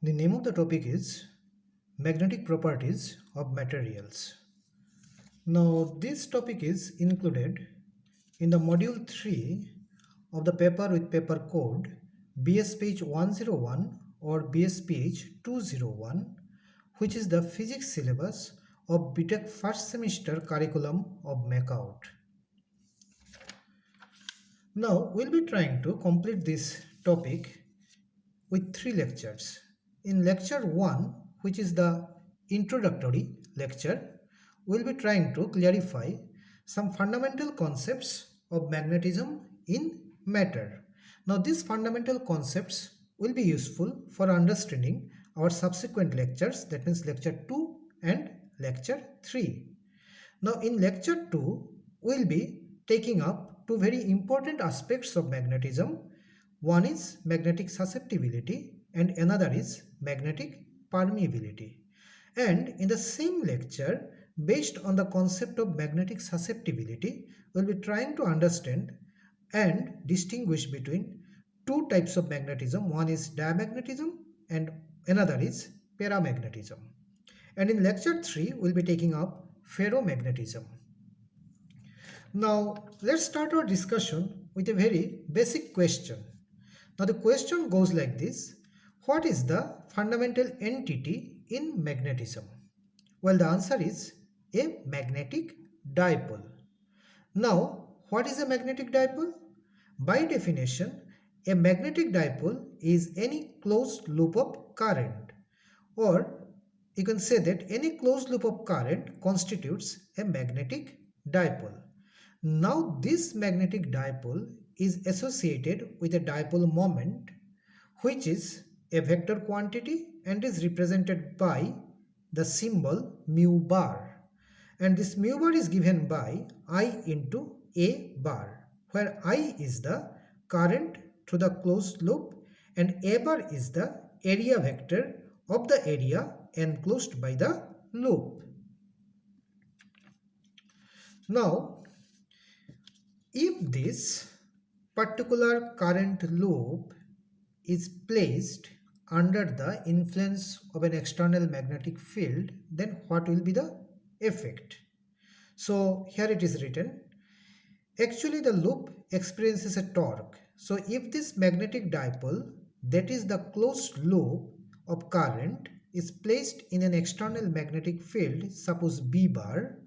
The name of the topic is Magnetic Properties of Materials. Now this topic is included in the module 3 of the paper with paper code BSPH 101 or BSPH 201, which is the physics syllabus of BTech first semester curriculum of MAKOUT. Now we'll be trying to complete this topic with 3 lectures. In lecture 1, which is the introductory lecture, we'll be trying to clarify some fundamental concepts of magnetism in matter. Now these fundamental concepts will be useful for understanding our subsequent lectures, that means lecture 2 and lecture 3. Now in lecture 2, we'll be taking up 2 very important aspects of magnetism. One is magnetic susceptibility and another is magnetic permeability. And in the same lecture, based on the concept of magnetic susceptibility, we'll be trying to understand and distinguish between 2 types of magnetism. One is diamagnetism and another is paramagnetism. And in lecture 3, we'll be taking up ferromagnetism. Now, let's start our discussion with a very basic question. Now, the question goes like this: what is the fundamental entity in magnetism? Well, the answer is a magnetic dipole. Now, what is a magnetic dipole? By definition, a magnetic dipole is any closed loop of current, or you can say that any closed loop of current constitutes a magnetic dipole. Now, this magnetic dipole is associated with a dipole moment, which is a vector quantity and is represented by the symbol mu bar. And this mu bar is given by I into A bar, where I is the current through the closed loop and A bar is the area vector of the area enclosed by the loop. Now, if this particular current loop is placed under the influence of an external magnetic field, then what will be the effect? So here it is written, actually the loop experiences a torque. So if this magnetic dipole, that is the closed loop of current, is placed in an external magnetic field, suppose B bar,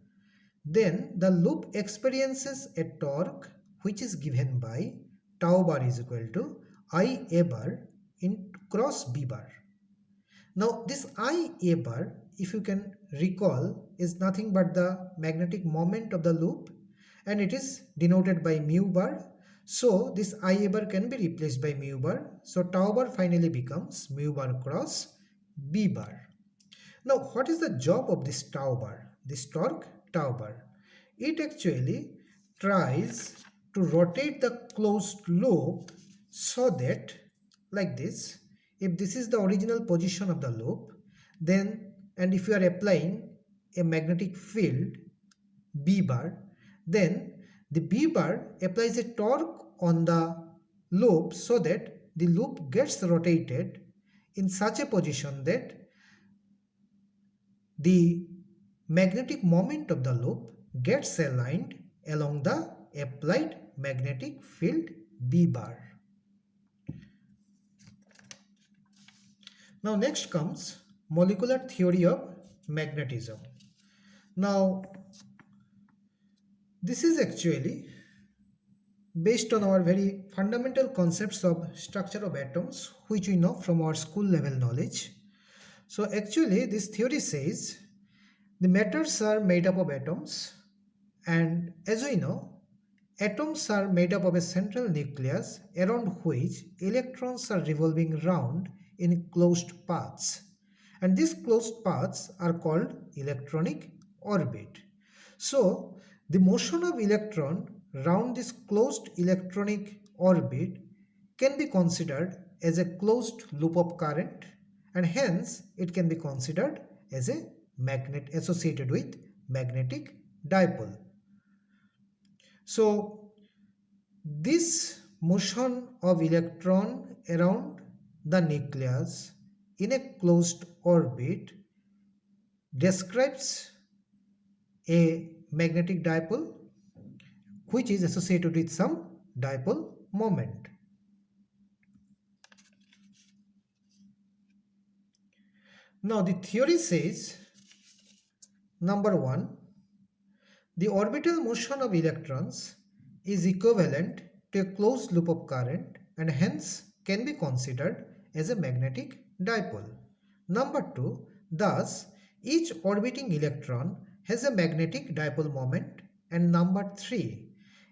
then the loop experiences a torque which is given by tau bar is equal to I A bar in cross B bar. Now this I A bar, if you can recall, is nothing but the magnetic moment of the loop and it is denoted by mu bar. So this I A bar can be replaced by mu bar. So tau bar finally becomes mu bar cross B bar. Now what is the job of this tau bar, this torque tau bar? It actually tries to rotate the closed loop so that, like this, if this is the original position of the loop, then, and if you are applying a magnetic field B bar, then the B bar applies a torque on the loop so that the loop gets rotated in such a position that the magnetic moment of the loop gets aligned along the applied magnetic field B bar. Now next comes molecular theory of magnetism. Now this is actually based on our very fundamental concepts of structure of atoms, which we know from our school level knowledge. So actually this theory says the matters are made up of atoms, and as we know, atoms are made up of a central nucleus around which electrons are revolving round in closed paths, and these closed paths are called electronic orbit. So the motion of electron round this closed electronic orbit can be considered as a closed loop of current, and hence it can be considered as a magnet associated with magnetic dipole. So this motion of electron around the nucleus in a closed orbit describes a magnetic dipole which is associated with some dipole moment. Now the theory says, number one, the orbital motion of electrons is equivalent to a closed loop of current and hence can be considered as a magnetic dipole. Number two, thus each orbiting electron has a magnetic dipole moment. And number three,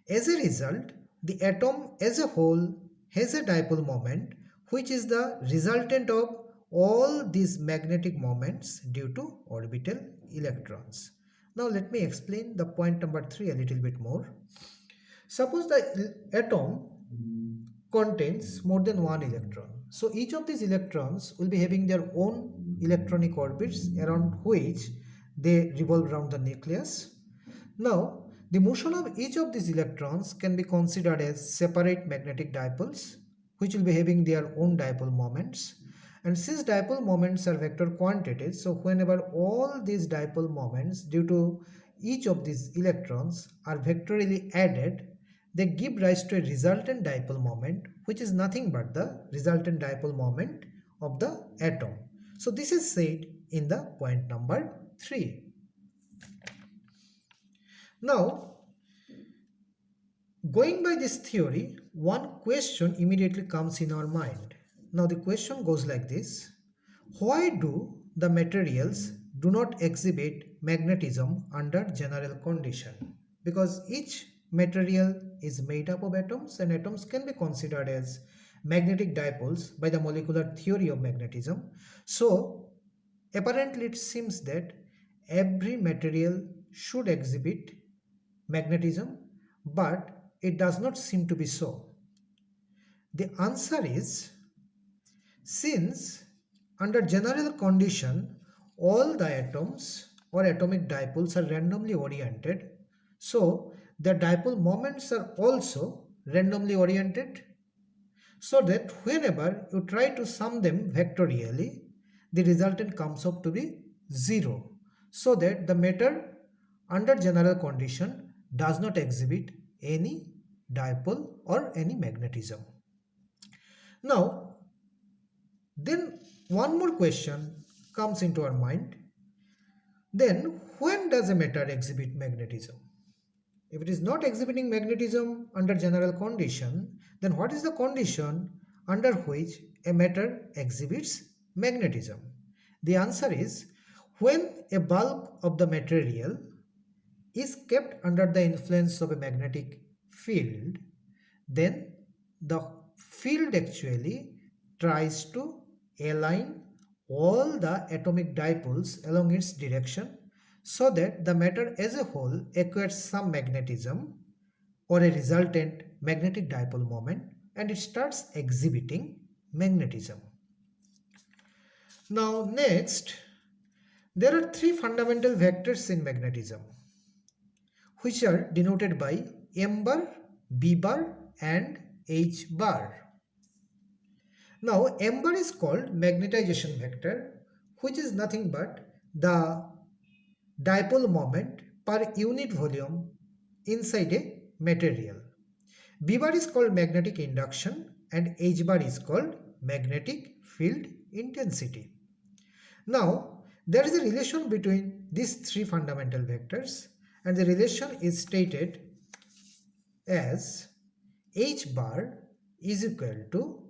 as a result, the atom as a whole has a dipole moment which is the resultant of all these magnetic moments due to orbital electrons. Now let me explain the point number 3 a little bit more. Suppose the atom contains more than one electron. So each of these electrons will be having their own electronic orbits around which they revolve around the nucleus. Now the motion of each of these electrons can be considered as separate magnetic dipoles which will be having their own dipole moments. And since dipole moments are vector quantities, so whenever all these dipole moments due to each of these electrons are vectorially added, they give rise to a resultant dipole moment which is nothing but the resultant dipole moment of the atom. So this is said in the point number 3. Now, going by this theory, one question immediately comes in our mind. Now the question goes like this: why do the materials do not exhibit magnetism under general condition? Because each material is made up of atoms and atoms can be considered as magnetic dipoles by the molecular theory of magnetism. So apparently it seems that every material should exhibit magnetism, but it does not seem to be so. The answer is, since under general condition all the atoms or atomic dipoles are randomly oriented, so the dipole moments are also randomly oriented, so that whenever you try to sum them vectorially, the resultant comes out to be 0, so that the matter under general condition does not exhibit any dipole or any magnetism. Now, then one more question comes into our mind. Then when does a matter exhibit magnetism? If it is not exhibiting magnetism under general condition, then what is the condition under which a matter exhibits magnetism? The answer is, when a bulk of the material is kept under the influence of a magnetic field, then the field actually tries to align all the atomic dipoles along its direction so that the matter as a whole acquires some magnetism or a resultant magnetic dipole moment and it starts exhibiting magnetism. Now next, there are three fundamental vectors in magnetism which are denoted by m bar, b bar and h bar. Now m bar is called magnetization vector, which is nothing but the dipole moment per unit volume inside a material. B bar is called magnetic induction and H bar is called magnetic field intensity. Now there is a relation between these three fundamental vectors, and the relation is stated as H bar is equal to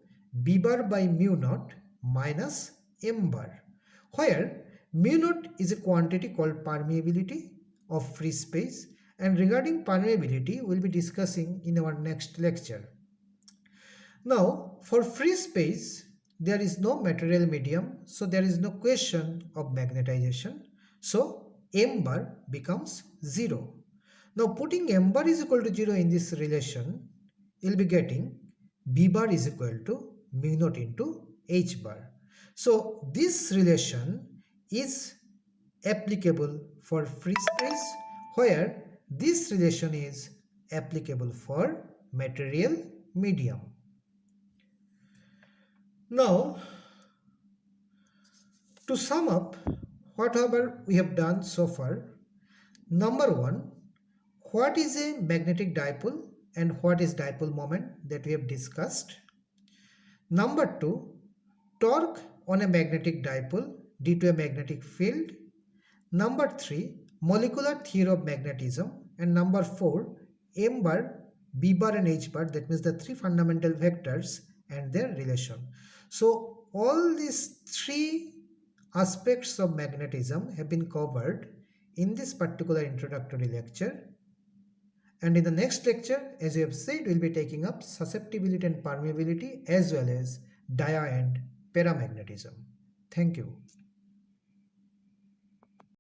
B bar by mu naught minus M bar, where mu naught is a quantity called permeability of free space, and regarding permeability we will be discussing in our next lecture. Now for free space there is no material medium, so there is no question of magnetization, so M bar becomes 0. Now putting M bar is equal to 0 in this relation, you will be getting B bar is equal to mu naught into H bar. So this relation is applicable for free space, where this relation is applicable for material medium. Now To sum up, whatever we have done so far, number one, what is a magnetic dipole and what is dipole moment that we have discussed. Number two, torque on a magnetic dipole due to a magnetic field. Number three, molecular theory of magnetism. And number four, M bar, B bar and H bar, that means the three fundamental vectors and their relation. So all these three aspects of magnetism have been covered in this particular introductory lecture. And in the next lecture, as we have said, we'll be taking up susceptibility and permeability as well as dia and paramagnetism. Thank you.